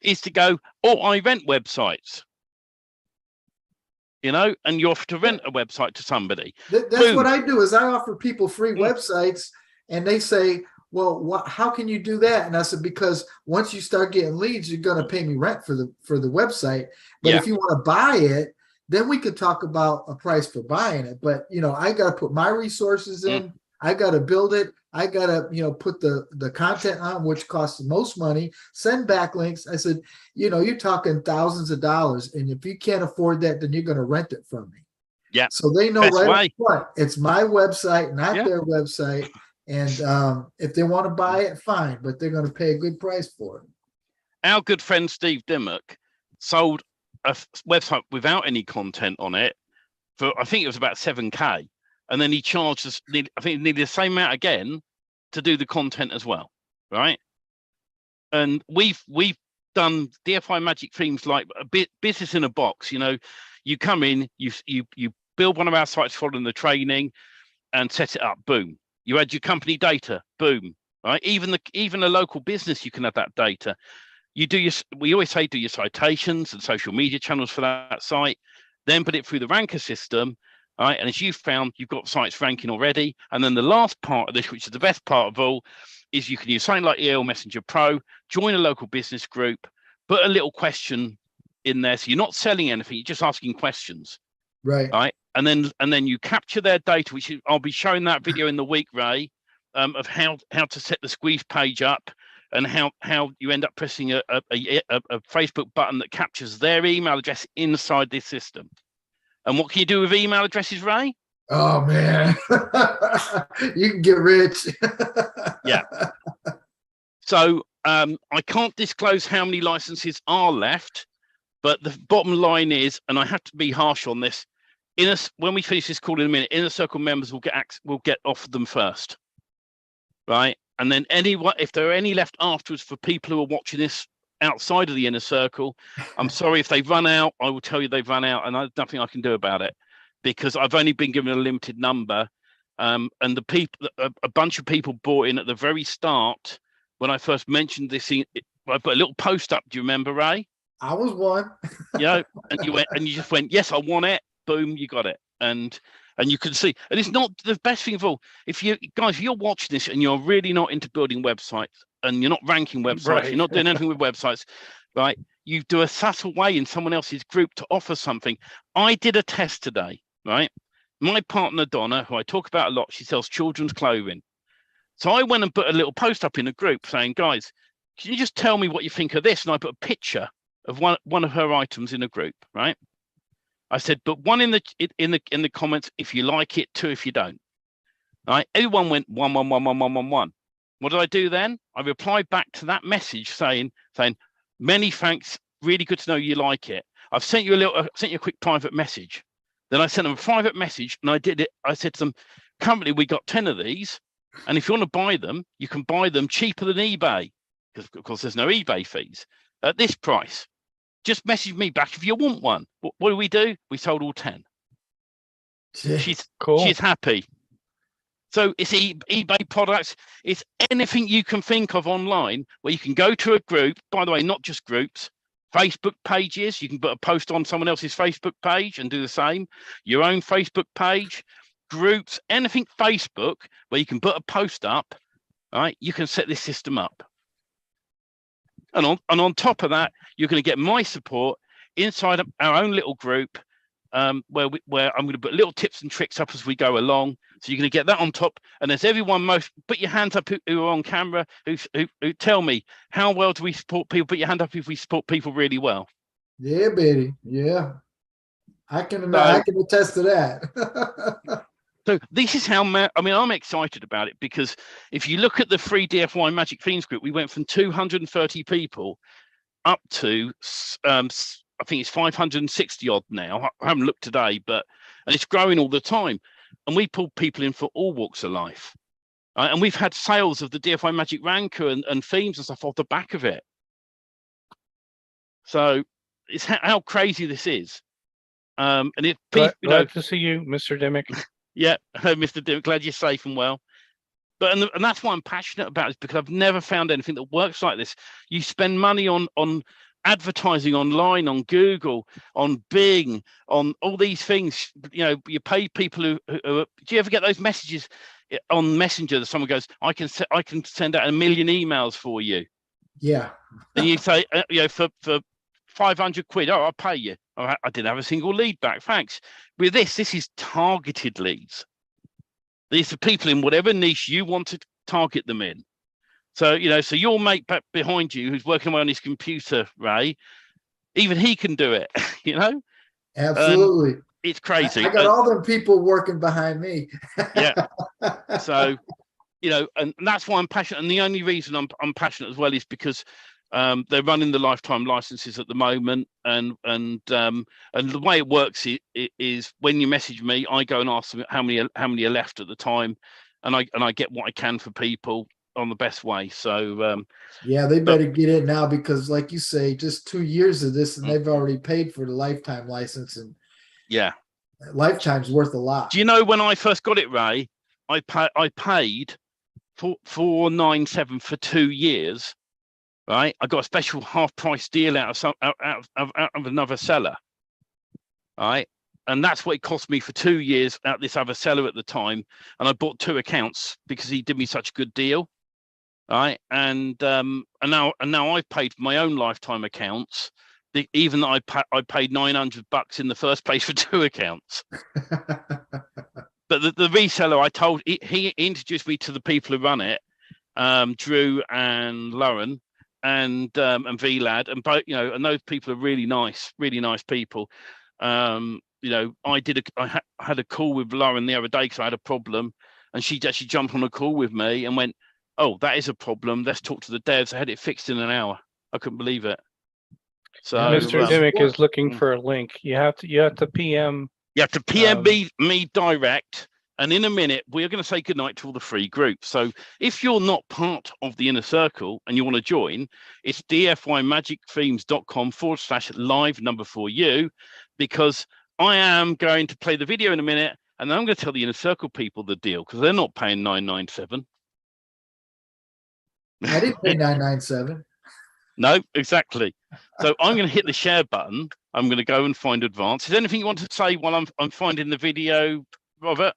is to go. I rent websites, and you offer to rent a website to somebody. That's what I do. Is I offer people free websites, and they say, well, how can you do that? And I said, because once you start getting leads, you're going to pay me rent for the website. But if you want to buy it, then we could talk about a price for buying it. But, I got to put my resources in. I got to build it. I got to, put the content on, which costs the most money, send backlinks. I said, you're talking thousands of dollars. And if you can't afford that, then you're going to rent it from me. Yeah. So they know right up front, it's my website, not their website. And if they want to buy it, fine, but they're going to pay a good price for it. Our good friend Steve Dimmock sold a website without any content on it for, I think it was about 7K, and then he charged us, I think, nearly the same amount again to do the content as well, right? And we've done DFY magic themes like a bit business in a box. You come in, you build one of our sites following the training, and set it up. Boom. You add your company data. Boom. Right. Even a local business, you can add that data. We always say do your citations and social media channels for that site, then put it through the ranker system, right? And as you've found, you've got sites ranking already. And then the last part of this, which is the best part of all, is you can use something like EL Messenger Pro, join a local business group, put a little question in there. So you're not selling anything, you're just asking questions. Right. Right. And then you capture their data, which I'll be showing that video in the week, Ray, of how to set the squeeze page up. And how you end up pressing a Facebook button that captures their email address inside this system. And what can you do with email addresses, Ray? Oh, man. You can get rich. Yeah. So I can't disclose how many licenses are left, but the bottom line is, and I have to be harsh on this, when we finish this call in a minute, Inner Circle members will get offered them first, right? And then if there are any left afterwards for people who are watching this outside of the Inner Circle, I'm sorry if they've run out. I will tell you they've run out, and there's nothing I can do about it because I've only been given a limited number. And a bunch of people bought in at the very start when I first mentioned this. I put a little post up. Do you remember, Ray? I was one. And you just went, yes, I want it. Boom, you got it. And you can see, and it's not the best thing of all. If you're watching this and you're really not into building websites and you're not ranking websites, you're not doing anything with websites, right? You do a subtle way in someone else's group to offer something. I did a test today, right? My partner, Donna, who I talk about a lot, she sells children's clothing. So I went and put a little post up in a group saying, guys, can you just tell me what you think of this? And I put a picture of one of her items in a group, right? I said, but one in the comments if you like it, two if you don't. Right? Everyone went 1 1 1 1 1 1 1. What did I do then? I replied back to that message saying, many thanks. Really good to know you like it. I've sent you a quick private message. Then I sent them a private message, and I did it. I said to them, currently we got 10 of these, and if you want to buy them, you can buy them cheaper than eBay, because of course there's no eBay fees at this price. Just message me back if you want one. What do? We sold all 10. She's cool. She's happy. So it's eBay products. It's anything you can think of online where you can go to a group. By the way, not just groups, Facebook pages. You can put a post on someone else's Facebook page and do the same. Your own Facebook page, groups, anything Facebook where you can put a post up. Right, you can set this system up. And on top of that, you're going to get my support inside of our own little group, where I'm going to put little tips and tricks up as we go along. So you're going to get that on top. And there's everyone, put your hands up who are on camera, who tell me, how well do we support people? Put your hand up if we support people really well. Yeah, baby. Yeah. I can attest to that. So this is how, I'm excited about it, because if you look at the free DFY Magic Themes group, we went from 230 people up to, I think it's 560 odd now. I haven't looked today, and it's growing all the time. And we pull people in for all walks of life. And we've had sales of the DFY Magic Ranker and themes and stuff off the back of it. So it's how crazy this is. And if people, glad to see you, Mr. Dimmick. Yeah, Mr. Dimmick, glad you're safe and well. But and that's why I'm passionate about it, because I've never found anything that works like this. You spend money on advertising online, on Google, on Bing, on all these things. You pay people who do you ever get those messages on Messenger that someone goes, I can send out 1 million emails for you? Yeah. And you say, for 500 quid, I'll pay you. I didn't have a single lead back, thanks. With this is targeted leads. These are people in whatever niche you want to target them in. So, so your mate back behind you who's working away on his computer, Ray, even he can do it, Absolutely. It's crazy. I got all them people working behind me. Yeah. So, and that's why I'm passionate. And the only reason I'm passionate as well is because they're running the lifetime licenses at the moment, and the way it works is when you message me, I go and ask them how many are left at the time, and I get what I can for people on the best way. So yeah, they better get it now, because like you say, just 2 years of this and they've already paid for the lifetime license, and yeah, lifetime's worth a lot. Do you know when I first got it, Ray, I paid $497 for 2 years. Right, I got a special half-price deal out of another seller, right, and that's what it cost me for 2 years out this other seller at the time, and I bought 2 accounts because he did me such a good deal, right, and now I've paid for my own lifetime accounts, even though I paid $900 in the first place for 2 accounts. But the reseller, he introduced me to the people who run it, Drew and Lauren. And VLAD, and both, and those people are really nice people. I had a call with Lauren the other day because I had a problem, and she actually jumped on a call with me and went, "Oh, that is a problem. Let's talk to the devs." I had it fixed in an hour. I couldn't believe it. So Mr. Dimmick is looking for a link. You have to PM. You have to PM me direct. And in a minute, we're going to say goodnight to all the free groups. So if you're not part of the inner circle and you want to join, it's dfymagicthemes.com/live number for you, because I am going to play the video in a minute, and then I'm going to tell the inner circle people the deal, because they're not paying $997. I didn't pay $997. No, exactly. So I'm going to hit the share button. I'm going to go and find advance. Is there anything you want to say while I'm finding the video, Robert?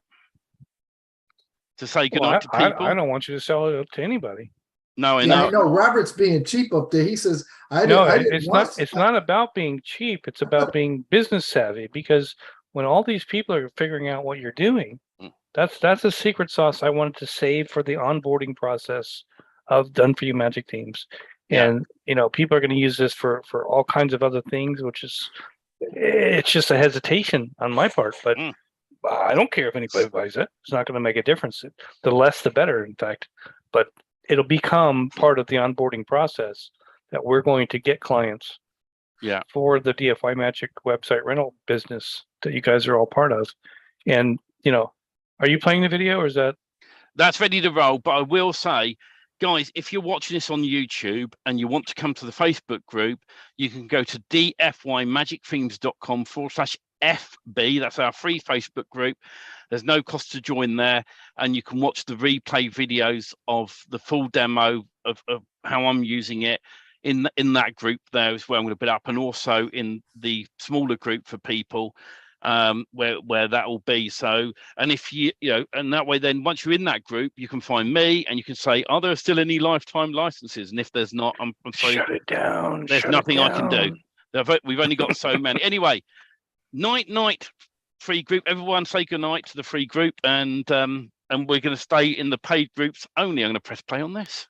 To say goodnight to people. I don't want you to sell it to anybody. No, I know. I know. Robert's being cheap up there. He says, it's not about being cheap. It's about being business savvy, because when all these people are figuring out what you're doing, that's a secret sauce I wanted to save for the onboarding process of Done For You Magic Themes. And people are going to use this for all kinds of other things, which is, it's just a hesitation on my part. But I don't care if anybody buys it. It's not going to make a difference. The less, the better, in fact. But it'll become part of the onboarding process that we're going to get clients for the DFY Magic website rental business that you guys are all part of. And, are you playing the video, or is that? That's ready to roll. But I will say, guys, if you're watching this on YouTube and you want to come to the Facebook group, you can go to dfymagicthemes.com/FB. That's our free Facebook group. There's no cost to join there, and you can watch the replay videos of the full demo of how I'm using it in that group there as well. I'm going to put up, and also in the smaller group for people where that will be. So, and if and that way, then once you're in that group, you can find me and you can say, are there still any lifetime licenses? And if there's not, I'm sorry, shut it down. There's nothing I can do. We've only got so many. Anyway, night free group. Everyone say goodnight to the free group, and we're going to stay in the paid groups only. I'm going to press play on this.